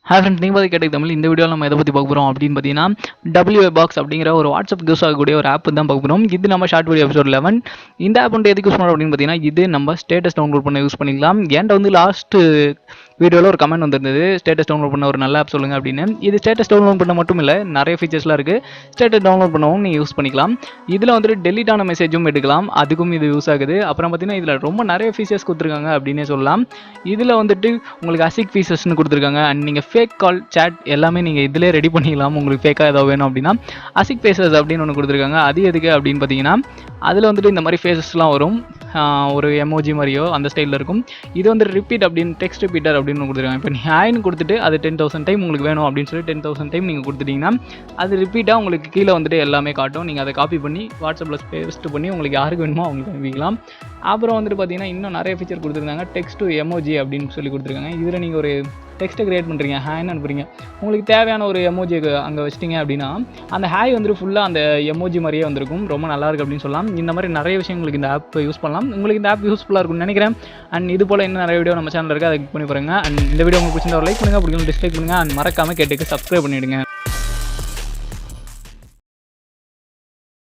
Hi friends, நீங்கள் பார்த்து KTech Tamil. இந்த வீடியோவில் நம்ம எதை பற்றி பார்க்க போகிறோம் அப்படின்னு பார்த்தீங்கன்னா WA பாக்ஸ் அப்படிங்கிற ஒரு வாட்ஸ்அப் யூஸ் ஆகக்கூடிய ஒரு ஆப் தான் பார்க்க போகிறோம். இது நம்ம ஷார்ட் வீடியோ எபிசோட் 11. இந்த ஆப் வந்து எதுக்கு யூஸ் பண்ணுறோம் அப்படின்னு பார்த்தீங்கன்னா, இது நம்ம ஸ்டேட்டஸ் டவுன்லோட் பண்ண யூஸ் பண்ணிக்கலாம். என்கிட்ட வந்து லாஸ்ட் வீடியோவில் ஒரு கமெண்ட் வந்திருந்தது, ஸ்டேட்டஸ் டவுன்லோட் பண்ண ஒரு நல்ல ஆப் சொல்லுங்கள் அப்படின்னு. இது ஸ்டேட்டஸ் டவுன்லோட் பண்ண மட்டும் இல்லை, நிறைய ஃபீச்சர்ஸ்லாம் இருக்குது. ஸ்டேட்டஸ் டவுன்லோட் பண்ணவும் நீங்கள் யூஸ் பண்ணிக்கலாம். இதில் வந்துட்டு டெலிட் ஆன மெசேஜும் எடுக்கலாம், அதுக்கும் இது யூஸ் ஆகுது. அப்புறம் பார்த்தீங்கன்னா இதில் ரொம்ப நிறைய ஃபீச்சர்ஸ் கொடுத்துருக்காங்க அப்படின்னே சொல்லலாம். இதில் வந்துட்டு உங்களுக்கு அசிக் ஃபீச்சர்ஸ்னு கொடுத்துருக்காங்க. அண்ட் நீங்கள் ஃபேக் கால், சேட் எல்லாமே நீங்கள் இதிலே ரெடி பண்ணிக்கலாம். உங்களுக்கு ஃபேக்காக ஏதாவது வேணும் அப்படின்னா அசிக் ஃபேஸஸ் அப்படின்னு ஒன்று கொடுத்துருக்காங்க. அது எதுக்கு அப்படின்னு பார்த்தீங்கன்னா, அதில் வந்துட்டு இந்த மாதிரி ஃபேஸஸ்லாம் வரும், ஒரு எமோஜி மாதிரியோ அந்த ஸ்டைலில் இருக்கும். இது வந்து ரிப்பீட் அப்படின்னு டெக்ஸ்ட் ரிப்பீட்டர் அப்படின்னு கொடுத்துருக்காங்க. இப்போ நீங்கள் ஹாய்னு கொடுத்துட்டு அது 10,000 டைம் உங்களுக்கு வேணும் அப்படின்னு சொல்லி 10,000 டைம் நீங்கள் கொடுத்துட்டிங்கன்னா அது ரிப்பீட்டாக உங்களுக்கு கீழே வந்துட்டு எல்லாமே காட்டும். நீங்கள் அதை காப்பி பண்ணி வாட்ஸ்அப்பில் பேஸ்ட் பண்ணி உங்களுக்கு யாருக்கு வேணுமோ அவங்களுக்கு அனுப்பிக்கலாம். அப்புறம் வந்துட்டு பார்த்தீங்கன்னா இன்னும் நிறைய ஃபீச்சர் கொடுத்துருந்தாங்க. டெக்ஸ்ட் டு எமோஜி அப்படின்னு சொல்லி கொடுத்துருக்காங்க. இதில் நீங்கள் ஒரு டெக்ஸ்ட்டை க்ரியேட் பண்ணுறீங்க, ஹேன்னு அனுப்புறீங்க, உங்களுக்கு தேவையான ஒரு எமோஜி அங்கே வச்சிட்டிங்க அப்படின்னா அந்த ஹேய் வந்துட்டு ஃபுல்லாக அந்த எமோஜி மாதிரியே வந்திருக்கும். ரொம்ப நல்லாயிருக்கு அப்படின்னு சொல்லலாம். இந்த மாதிரி நிறைய விஷயங்களுக்கு இந்த ஆப் யூஸ் பண்ணலாம். உங்களுக்கு இந்த ஆப் யூஸ்ஃபுல்லாக இருக்கும்னு நினைக்கிறேன். அண்ட் இது போல் இன்னும் நிறைய வீடியோ நம்ம சேனலில் இருக்குது, அதை கிளிக் பண்ணி பாருங்கள். அண்ட் இந்த வீடியோ உங்களுக்கு பிடிச்சிருந்தா லைக் பண்ணுங்கள், பிடிக்கும் டிஸ்லைக் பண்ணுங்கள். அண்ட் மறக்காமல் KTech சப்ஸ்கிரைப் பண்ணிவிடுங்க.